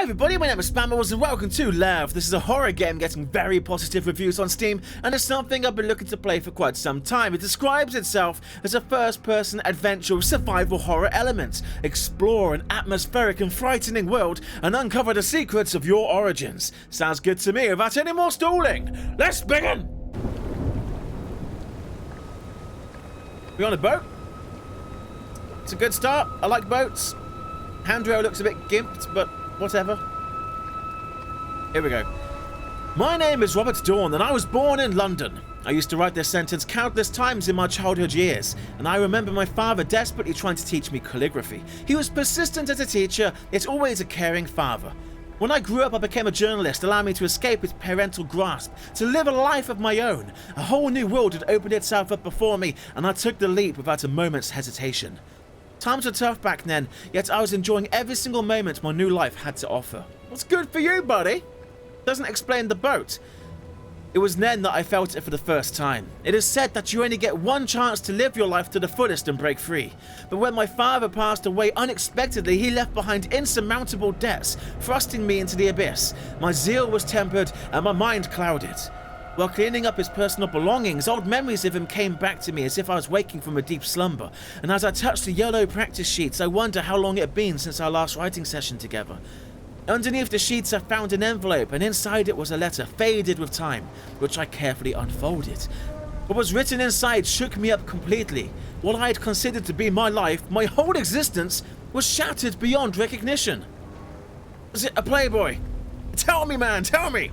everybody, my name is Spammals and welcome to Lethe. This is a horror game getting very positive reviews on Steam and it's something I've been looking to play for quite some time. It describes itself as a first-person adventure with survival horror elements. Explore an atmospheric and frightening world and uncover the secrets of your origins. Sounds good to me. Without any more stalling, let's begin! We on a boat? It's a good start. I like boats. Handrail looks a bit gimped, but whatever. Here we go. My name is Robert Dawn, and I was born in London. I used to write this sentence countless times in my childhood years, and I remember my father desperately trying to teach me calligraphy. He was persistent as a teacher, yet always a caring father. When I grew up, I became a journalist, allowing me to escape his parental grasp, to live a life of my own. A whole new world had opened itself up before me, and I took the leap without a moment's hesitation. Times were tough back then, yet I was enjoying every single moment my new life had to offer. What's good for you, buddy? Doesn't explain the boat. It was then that I felt it for the first time. It is said that you only get one chance to live your life to the fullest and break free. But when my father passed away unexpectedly, he left behind insurmountable debts, thrusting me into the abyss. My zeal was tempered and my mind clouded. While cleaning up his personal belongings, old memories of him came back to me as if I was waking from a deep slumber. And as I touched the yellow practice sheets, I wonder how long it had been since our last writing session together. Underneath the sheets I found an envelope, and inside it was a letter, faded with time, which I carefully unfolded. What was written inside shook me up completely. What I had considered to be my life, my whole existence, was shattered beyond recognition. Was it a Playboy? Tell me, man, tell me!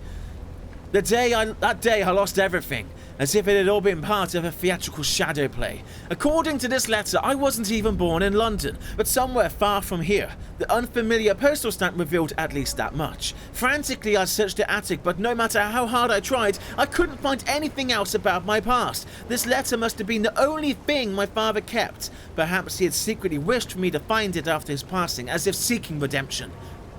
That day I lost everything, as if it had all been part of a theatrical shadow play. According to this letter, I wasn't even born in London, but somewhere far from here. The unfamiliar postal stamp revealed at least that much. Frantically, I searched the attic, but no matter how hard I tried, I couldn't find anything else about my past. This letter must have been the only thing my father kept. Perhaps he had secretly wished for me to find it after his passing, as if seeking redemption.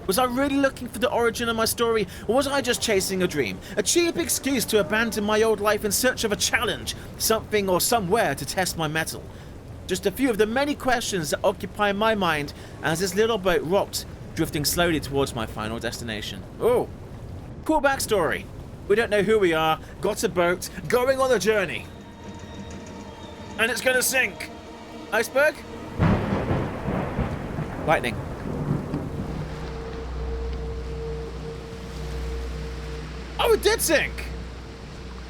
Was I really looking for the origin of my story, or was I just chasing a dream? A cheap excuse to abandon my old life in search of a challenge, something or somewhere to test my mettle. Just a few of the many questions that occupy my mind as this little boat rocked, drifting slowly towards my final destination. Oh, cool backstory. We don't know who we are, got a boat, going on a journey. And it's gonna sink. Iceberg? Lightning. Oh, it did sink!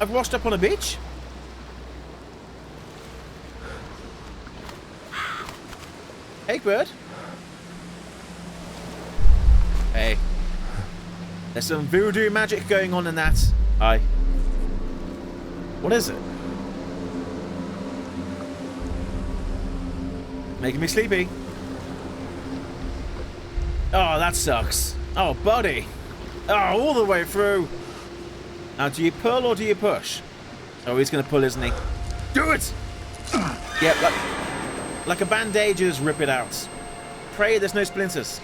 I've washed up on a beach? Hey, bird. Hey. There's some voodoo magic going on in that. Hi. What is it? Making me sleepy. Oh, that sucks. Oh, buddy. Oh, all the way through. Now, do you pull or do you push? Oh, he's going to pull, isn't he? Do it! Yep, like a bandage, just rip it out. Pray there's no splinters.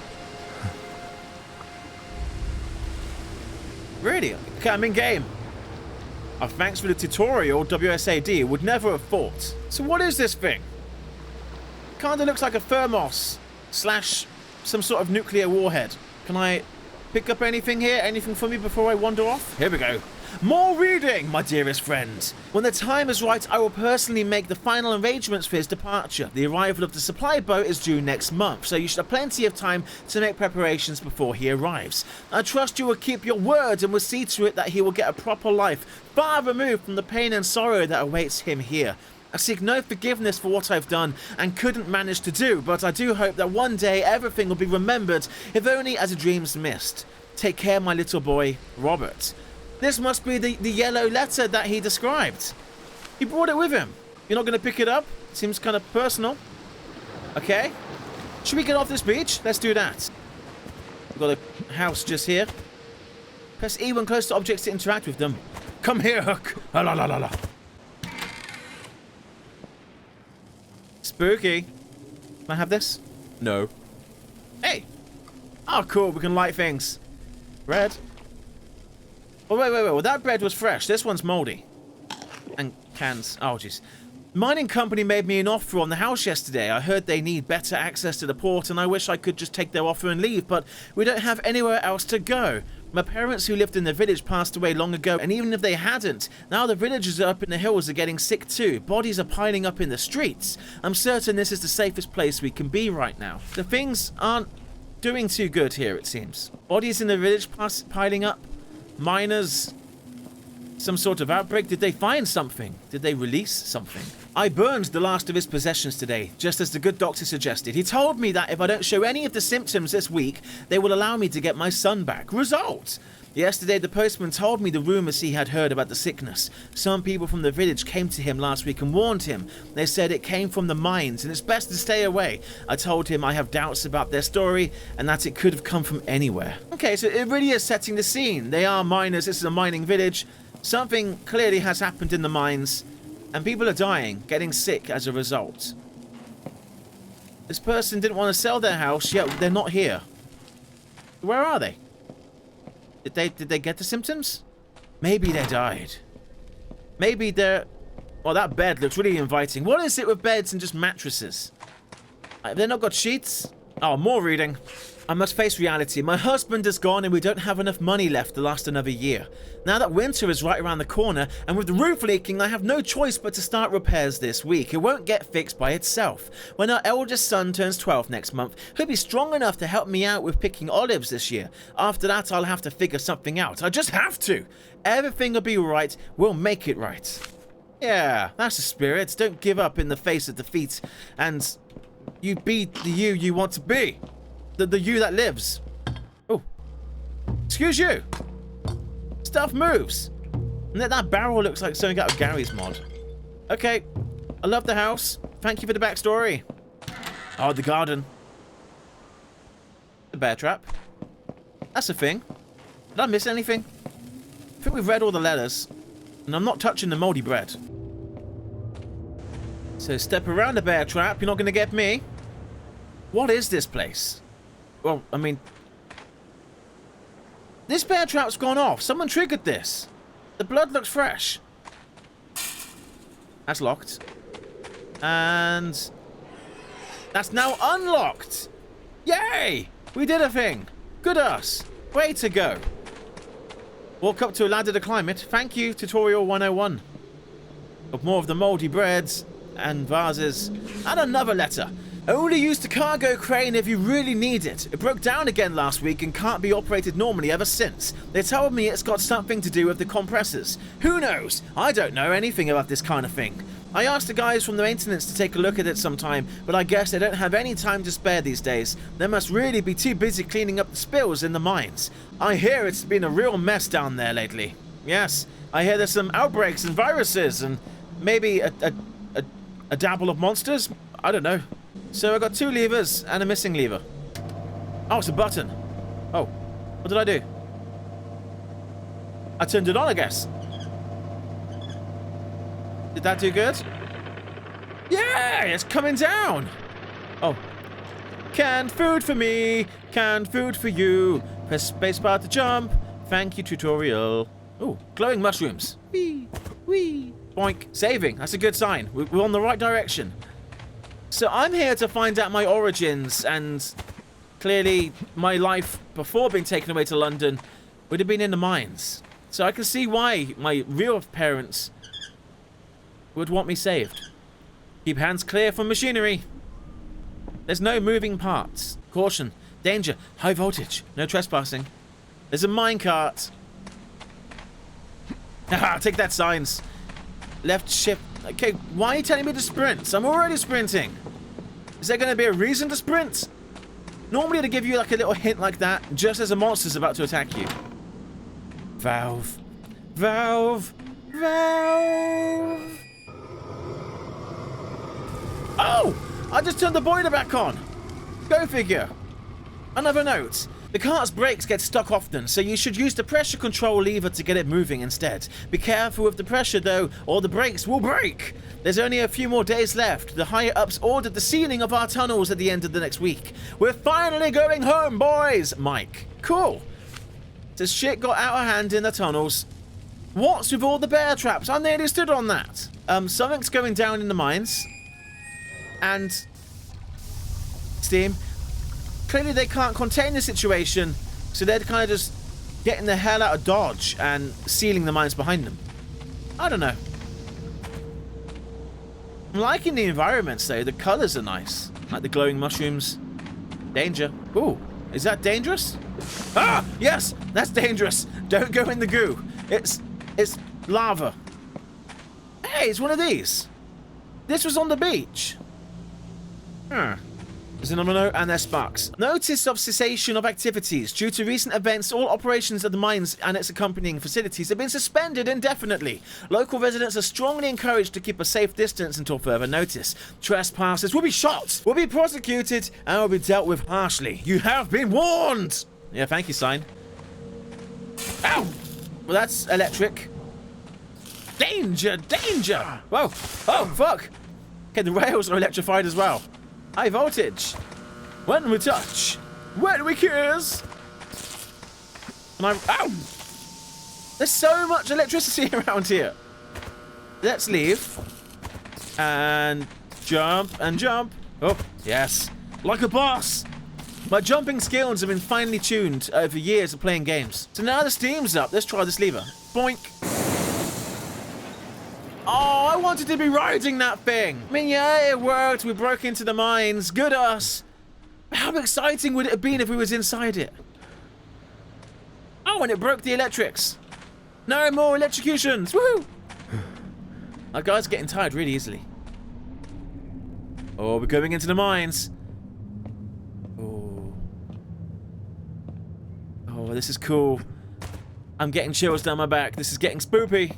Really? Okay, I'm in game. Oh, thanks for the tutorial, WSAD. Would never have thought. So what is this thing? Kinda looks like a thermos / some sort of nuclear warhead. Can I pick up anything here? Anything for me before I wander off? Here we go. More reading, my dearest friend. When the time is right, I will personally make the final arrangements for his departure. The arrival of the supply boat is due next month, so you should have plenty of time to make preparations before he arrives. I trust you will keep your word and will see to it that he will get a proper life, far removed from the pain and sorrow that awaits him here. I seek no forgiveness for what I've done and couldn't manage to do, but I do hope that one day everything will be remembered, if only as a dream's mist. Take care, my little boy, Robert. This must be the yellow letter that he described. He brought it with him. You're not going to pick it up? Seems kind of personal. Okay. Should we get off this beach? Let's do that. We've got a house just here. Press E when close to objects to interact with them. Come here, Hook. La la la la la. Spooky. Can I have this? No. Hey. Oh, cool. We can light things. Bread. Oh, wait. Well, that bread was fresh. This one's moldy. And cans. Oh, jeez. Mining company made me an offer on the house yesterday. I heard they need better access to the port and I wish I could just take their offer and leave, but we don't have anywhere else to go. My parents who lived in the village passed away long ago, and even if they hadn't, now the villagers up in the hills are getting sick too. Bodies are piling up in the streets. I'm certain this is the safest place we can be right now. The things aren't doing too good here, it seems. Bodies in the village piling up. Miners. Some sort of outbreak? Did they find something? Did they release something? I burned the last of his possessions today, just as the good doctor suggested. He told me that if I don't show any of the symptoms this week, they will allow me to get my son back. Result! Yesterday, the postman told me the rumors he had heard about the sickness. Some people from the village came to him last week and warned him. They said it came from the mines and it's best to stay away. I told him I have doubts about their story and that it could have come from anywhere. Okay, so it really is setting the scene. They are miners. This is a mining village. Something clearly has happened in the mines, and people are dying, getting sick as a result. This person didn't want to sell their house, yet they're not here. Where are they? Did they get the symptoms? Maybe they died. Maybe they're... Well, that bed looks really inviting. What is it with beds and just mattresses? Have they not got sheets? Oh, more reading. I must face reality. My husband is gone and we don't have enough money left to last another year. Now that winter is right around the corner and with the roof leaking, I have no choice but to start repairs this week. It won't get fixed by itself. When our eldest son turns 12 next month, he'll be strong enough to help me out with picking olives this year. After that, I'll have to figure something out. I just have to. Everything will be right. We'll make it right. Yeah, that's the spirit. Don't give up in the face of defeat. And you be the you want to be. The you that lives. Oh. Excuse you. Stuff moves. And that barrel looks like something out of Gary's mod. Okay. I love the house. Thank you for the backstory. Oh, the garden. The bear trap. That's a thing. Did I miss anything? I think we've read all the letters. And I'm not touching the moldy bread. So step around the bear trap. You're not going to get me. What is this place? Well, I mean... This bear trap's gone off. Someone triggered this. The blood looks fresh. That's locked. And... That's now unlocked! Yay! We did a thing. Good us. Way to go. Walk up to a ladder to climb it. Thank you, Tutorial 101. Of more of the moldy breads and vases. And another letter. Only use the cargo crane if you really need it. It broke down again last week and can't be operated normally ever since. They told me it's got something to do with the compressors. Who knows? I don't know anything about this kind of thing. I asked the guys from the maintenance to take a look at it sometime, but I guess they don't have any time to spare these days. They must really be too busy cleaning up the spills in the mines. I hear it's been a real mess down there lately. Yes, I hear there's some outbreaks and viruses and maybe a dabble of monsters? I don't know. So I got 2 levers and a missing lever. Oh, it's a button. Oh, what did I do? I turned it on, I guess. Did that do good? Yeah, it's coming down. Oh. Canned food for me. Canned food for you. Press spacebar to jump. Thank you, tutorial. Oh, glowing mushrooms. Wee, wee. Boink. Saving. That's a good sign. We're on the right direction. So I'm here to find out my origins, and clearly my life before being taken away to London would have been in the mines. So I can see why my real parents would want me saved. Keep hands clear from machinery. There's no moving parts. Caution. Danger. High voltage. No trespassing. There's a minecart. Haha, take that, signs. Left shift. Okay, why are you telling me to sprint? I'm already sprinting. Is there going to be a reason to sprint? Normally they give you like a little hint like that, just as a monster's about to attack you. Valve. Valve. Valve. Oh! I just turned the boiler back on. Go figure. Another note. The cart's brakes get stuck often, so you should use the pressure control lever to get it moving instead. Be careful with the pressure though, or the brakes will break. There's only a few more days left. The higher-ups ordered the sealing of our tunnels at the end of the next week. We're finally going home, boys! Mike. Cool. So shit got out of hand in the tunnels. What's with all the bear traps? I nearly stood on that. Something's going down in the mines. And Steam. Clearly they can't contain the situation, so they're kind of just getting the hell out of Dodge and sealing the mines behind them. I don't know. I'm liking the environments though. The colors are nice. Like the glowing mushrooms. Danger. Ooh, is that dangerous? Ah, yes, that's dangerous. Don't go in the goo. It's lava. Hey, it's one of these. This was on the beach. Xenomino and their sparks. Notice of cessation of activities. Due to recent events, all operations of the mines and its accompanying facilities have been suspended indefinitely. Local residents are strongly encouraged to keep a safe distance until further notice. Trespassers will be shot, will be prosecuted, and will be dealt with harshly. You have been warned! Yeah, thank you, sign. Ow! Well, that's electric. Danger! Danger! Whoa! Oh, fuck! Okay, the rails are electrified as well. High voltage. When we touch, when we kiss. And ow! There's so much electricity around here. Let's leave. And jump and jump. Oh, yes. Like a boss. My jumping skills have been finely tuned over years of playing games. So now the steam's up. Let's try this lever. Boink. Oh, I wanted to be riding that thing. I mean, yeah, it worked. We broke into the mines. Good us. How exciting would it have been if we was inside it? Oh, and it broke the electrics. No more electrocutions. Woohoo! Our guy's getting tired really easily. Oh, we're going into the mines. Oh. Oh, this is cool. I'm getting chills down my back. This is getting spoopy.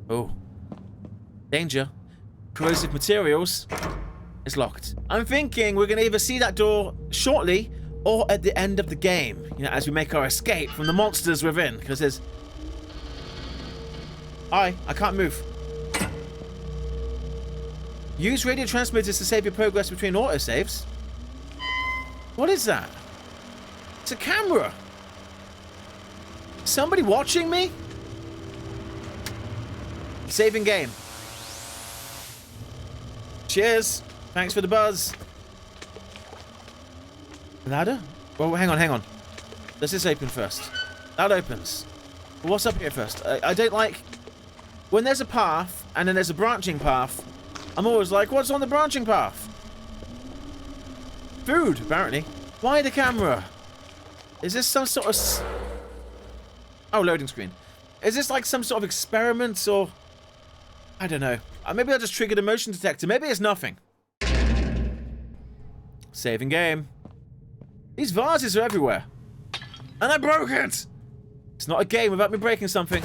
Oh. Danger. Corrosive materials. It's locked. I'm thinking we're going to either see that door shortly or at the end of the game. You know, as we make our escape from the monsters within. Because there's... I can't move. Use radio transmitters to save your progress between autosaves. What is that? It's a camera. Somebody watching me? Saving game. Cheers. Thanks for the buzz. Ladder? Well, hang on. Does this open first? That opens. Well, what's up here first? I don't like... When there's a path, and then there's a branching path, I'm always like, what's on the branching path? Food, apparently. Why the camera? Is this some sort of... Oh, loading screen. Is this like some sort of experiment, or... I don't know. Maybe I just triggered a motion detector. Maybe it's nothing. Saving game. These vases are everywhere. And I broke it! It's not a game without me breaking something.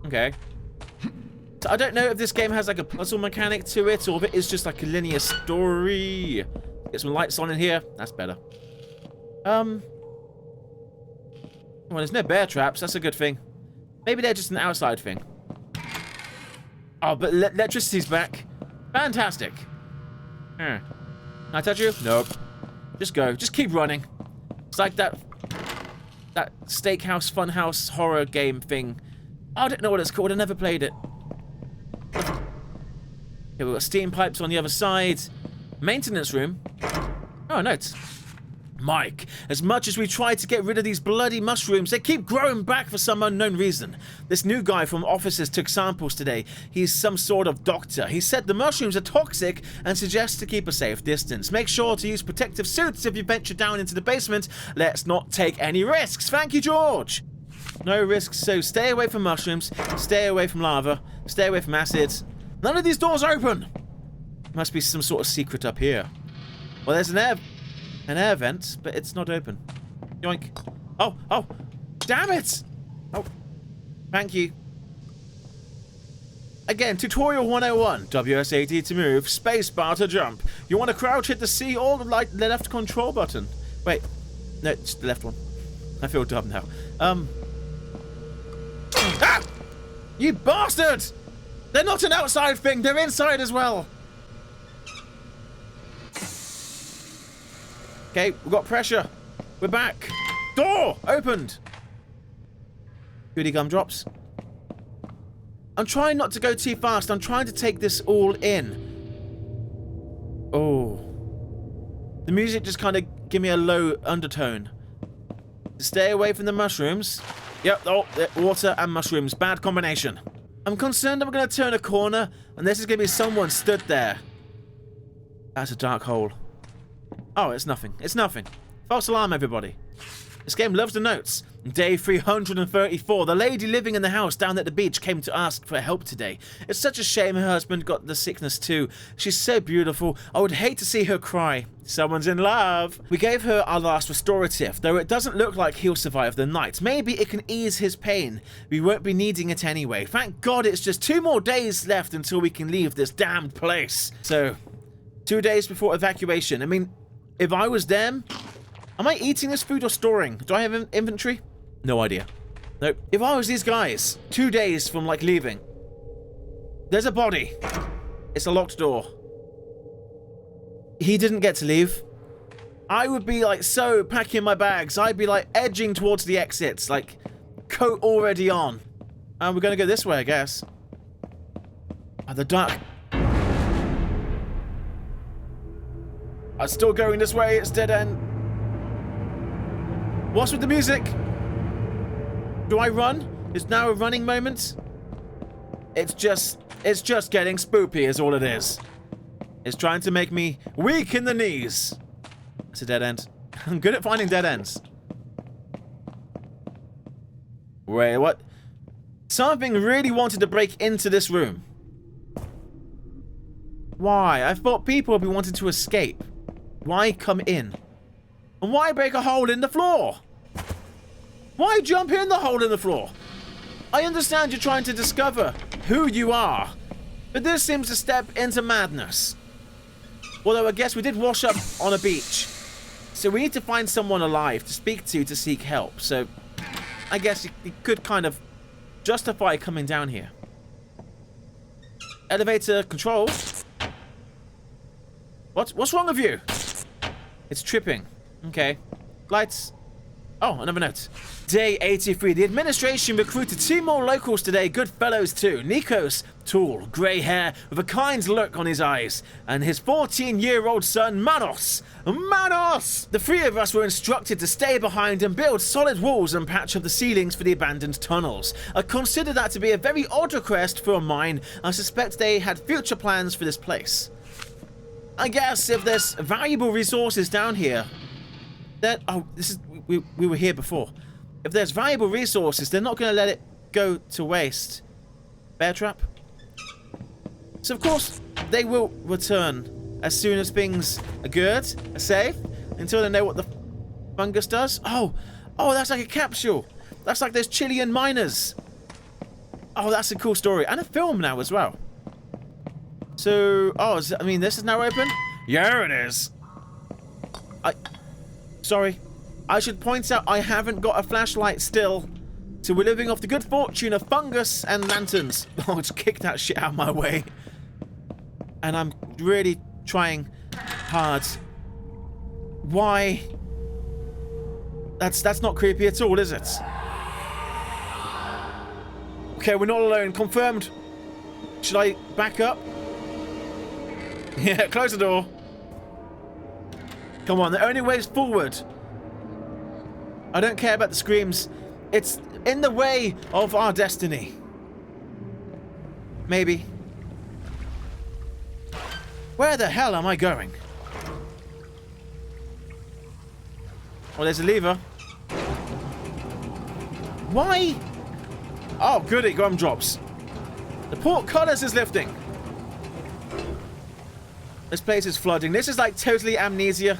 Okay. So I don't know if this game has like a puzzle mechanic to it, or if it is just like a linear story. Get some lights on in here. That's better. Well, there's no bear traps. That's a good thing. Maybe they're just an outside thing. Oh, but electricity's back. Fantastic. Can I touch you? Nope. Just go. Just keep running. It's like that steakhouse, funhouse, horror game thing. I don't know what it's called. I never played it. Okay, we've got steam pipes on the other side. Maintenance room. Oh, notes. Mike, as much as we try to get rid of these bloody mushrooms, they keep growing back for some unknown reason. This new guy from offices took samples today. He's some sort of doctor. He said the mushrooms are toxic and suggests to keep a safe distance. Make sure to use protective suits if you venture down into the basement. Let's not take any risks. Thank you, George. No risks, so stay away from mushrooms, stay away from lava, stay away from acids. None of these doors open. Must be some sort of secret up here. Well, there's an air vent, but it's not open. Yoink. Oh, damn it! Oh, thank you. Again, tutorial 101. WSAD to move, spacebar to jump. You want to crouch, hit the C or the left control button. Wait, no, it's the left one. I feel dumb now. Ah! You bastard! They're not an outside thing, they're inside as well. Okay, we've got pressure. We're back. Door opened. Goody gumdrops. I'm trying not to go too fast. I'm trying to take this all in. Oh. The music just kind of give me a low undertone. Stay away from the mushrooms. Yep, oh, water and mushrooms. Bad combination. I'm concerned I'm going to turn a corner and this is going to be someone stood there. That's a dark hole. Oh, it's nothing. It's nothing. False alarm, everybody. This game loves the notes. Day 334. The lady living in the house down at the beach came to ask for help today. It's such a shame her husband got the sickness too. She's so beautiful. I would hate to see her cry. Someone's in love. We gave her our last restorative, though it doesn't look like he'll survive the night. Maybe it can ease his pain. We won't be needing it anyway. Thank God it's just 2 more days left until we can leave this damned place. So, 2 days before evacuation. I mean, if I was them... Am I eating this food or storing? Do I have an inventory? No idea. Nope. If I was these guys, 2 days from, like, leaving. There's a body. It's a locked door. He didn't get to leave. I would be, like, so packing my bags. I'd be, like, edging towards the exits. Like, coat already on. And we're gonna go this way, I guess. Oh, the dark. I'm still going this way. It's dead end. What's with the music? Do I run? Is now a running moment? It's just getting spoopy is all it is. It's trying to make me weak in the knees. It's a dead end. I'm good at finding dead ends. Wait, what? Something really wanted to break into this room. Why? I thought people would be wanting to escape. Why come in? And why break a hole in the floor? Why jump in the hole in the floor? I understand you're trying to discover who you are, but this seems to step into madness. Although I guess we did wash up on a beach, so we need to find someone alive to speak to seek help. So I guess you could kind of justify coming down here. Elevator control. What's wrong with you? It's tripping. Okay. Lights. Oh, another note. Day 83. The administration recruited 2 more locals today. Good fellows too. Nikos, tall, grey hair, with a kind look on his eyes. And his 14-year-old son, Manos. Manos! The 3 of us were instructed to stay behind and build solid walls and patch up the ceilings for the abandoned tunnels. I consider that to be a very odd request for a mine. I suspect they had future plans for this place. I guess if there's valuable resources down here... Oh, this is... We were here before. If there's valuable resources, they're not going to let it go to waste. Bear trap? So, of course, they will return as soon as things are good, are safe, until they know what the fungus does. Oh, that's like a capsule. That's like those Chilean miners. Oh, that's a cool story. And a film now as well. So, I mean, this is now open? Yeah, it is. Sorry. I should point out I haven't got a flashlight still. So we're living off the good fortune of fungus and lanterns. Oh, just kick that shit out of my way. And I'm really trying hard. Why? That's not creepy at all, is it? Okay, we're not alone. Confirmed. Should I back up? Yeah, close the door. Come on, the only way is forward. I don't care about the screams. It's in the way of our destiny. Maybe. Where the hell am I going? Well, there's a lever. Why? Oh, goody, gumdrops. The portcullis is lifting. This place is flooding. This is like totally amnesia.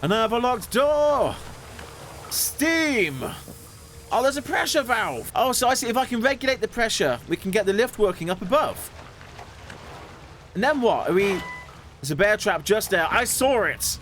Another locked door. Steam. Oh, there's a pressure valve. Oh, so I see. If I can regulate the pressure, we can get the lift working up above. And then what? There's a bear trap just there. I saw it.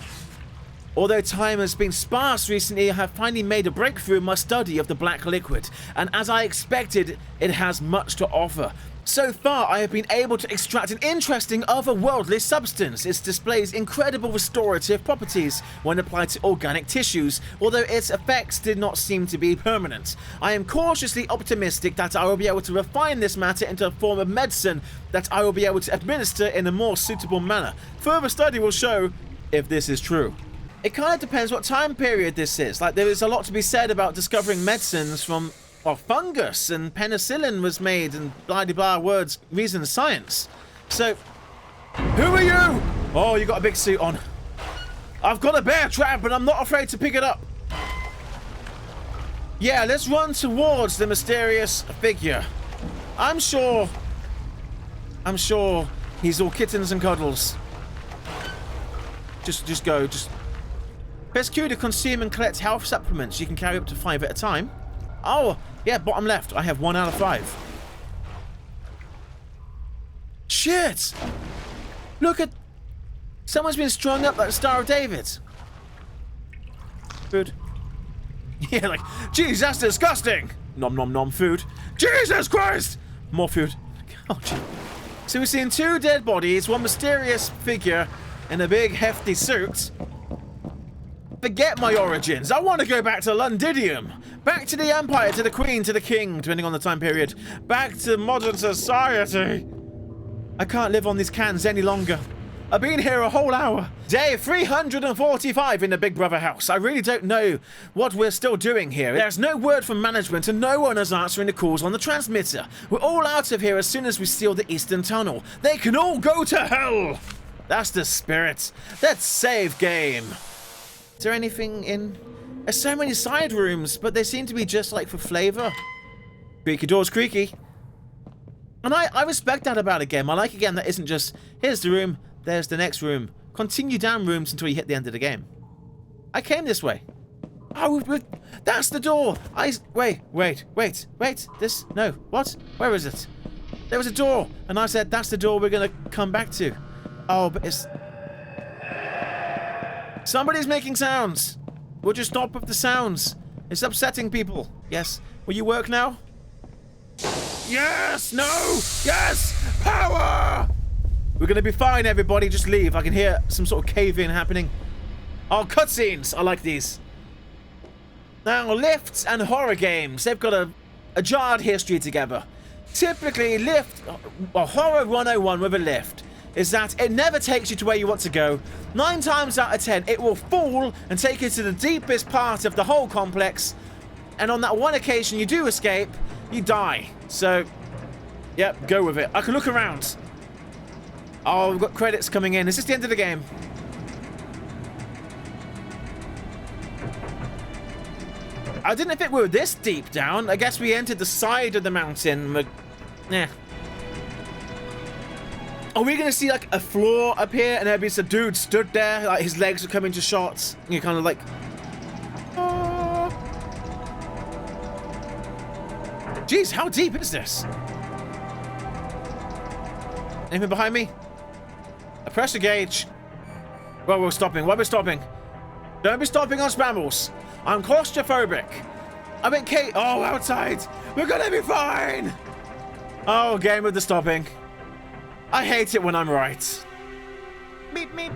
Although time has been sparse recently, I have finally made a breakthrough in my study of the black liquid. And as I expected, it has much to offer. So far, I have been able to extract an interesting otherworldly substance. It displays incredible restorative properties when applied to organic tissues, although its effects did not seem to be permanent. I am cautiously optimistic that I will be able to refine this matter into a form of medicine that I will be able to administer in a more suitable manner. Further study will show if this is true. It kind of depends what time period this is. Like, there is a lot to be said about discovering medicines from... well, fungus and penicillin was made and blah-de-blah words, reason, science. So, who are you? Oh, you got a big suit on. I've got a bear trap, but I'm not afraid to pick it up. Yeah, let's run towards the mysterious figure. I'm sure he's all kittens and cuddles. Just go. Press Q to consume and collect health supplements. You can carry up to 5 at a time. Oh, yeah, bottom left. I have 1 out of 5. Shit! Look at... someone's been strung up like the Star of David. Food. Yeah, like, jeez, that's disgusting! Nom nom nom, food. Jesus Christ! More food. Oh, gee. So we've seen 2 dead bodies, 1 mysterious figure in a big hefty suit. Forget my origins. I want to go back to Londinium. Back to the Empire, to the Queen, to the King, depending on the time period. Back to modern society. I can't live on these cans any longer. I've been here a whole hour. Day 345 in the Big Brother house. I really don't know what we're still doing here. There's no word from management and no one is answering the calls on the transmitter. We're all out of here as soon as we seal the Eastern Tunnel. They can all go to hell. That's the spirit. Let's save game. Is there anything in... there's so many side rooms, but they seem to be just like for flavor. Creaky doors, creaky. And I respect that about a game. I like a game that isn't just, here's the room, there's the next room. Continue down rooms until you hit the end of the game. I came this way. Oh, that's the door. Wait. This, no, what? Where is it? There was a door, and I said, that's the door we're gonna come back to. Oh, but it's... somebody's making sounds. Would you stop with the sounds? It's upsetting people. Yes. Will you work now? Yes! No! Yes! Power! We're gonna be fine, everybody. Just leave. I can hear some sort of cave-in happening. Oh, cutscenes! I like these. Now, lifts and horror games. They've got a jarred history together. Typically, horror 101 with a lift is that it never takes you to where you want to go. 9 times out of 10, it will fall and take you to the deepest part of the whole complex. And on that one occasion you do escape, you die. So, yep, go with it. I can look around. Oh, we've got credits coming in. Is this the end of the game? I didn't think we were this deep down. I guess we entered the side of the mountain. Yeah. Are we going to see, like, a floor up here, and there'll be some dude stood there, like, his legs are coming to shots, and you're kind of like... oh. Jeez, how deep is this? Anything behind me? A pressure gauge. Well, we're stopping. Why are we stopping? Don't be stopping on Spammals. I'm claustrophobic. I'm in oh, outside. We're going to be fine. Oh, game with the stopping. I hate it when I'm right. Meep, meep.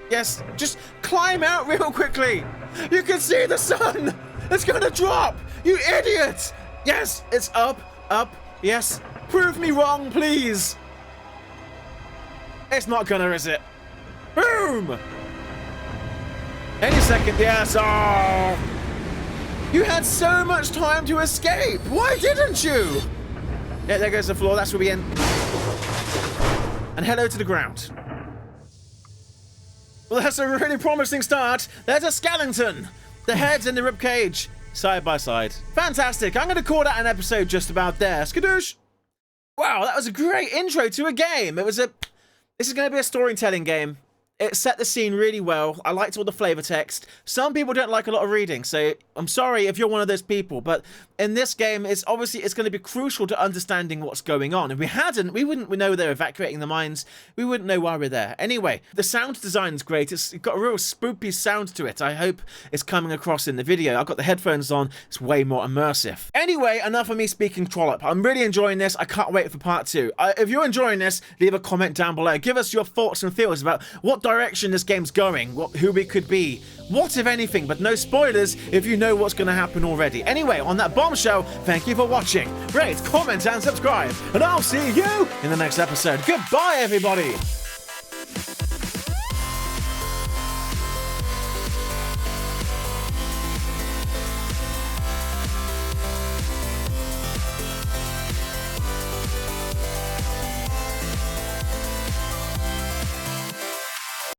Yes, just climb out real quickly. You can see the sun. It's gonna drop. You idiot. Yes, it's up, up. Yes, prove me wrong, please. It's not gonna, is it? Boom. Any second, yes. Oh. You had so much time to escape. Why didn't you? Yeah, there goes the floor. That's where we end. And hello to the ground. Well, that's a really promising start. There's a skeleton. The head's in the ribcage, side by side. Fantastic. I'm going to call that an episode just about there. Skadoosh. Wow, that was a great intro to a game. This is going to be a storytelling game. It set the scene really well. I liked all the flavor text. Some people don't like a lot of reading, so I'm sorry if you're one of those people, but in this game, it's going to be crucial to understanding what's going on. If we hadn't, we wouldn't know they're evacuating the mines. We wouldn't know why we're there. Anyway, the sound design's great. It's got a real spoopy sound to it. I hope it's coming across in the video. I've got the headphones on. It's way more immersive. Anyway, enough of me speaking trollop. I'm really enjoying this. I can't wait for part 2. If you're enjoying this, leave a comment down below. Give us your thoughts and feels about what direction this game's going, who we could be, what if anything, but no spoilers if you know what's going to happen already. Anyway, on that bombshell, thank you for watching. Rate, comment, and subscribe, and I'll see you in the next episode. Goodbye, everybody!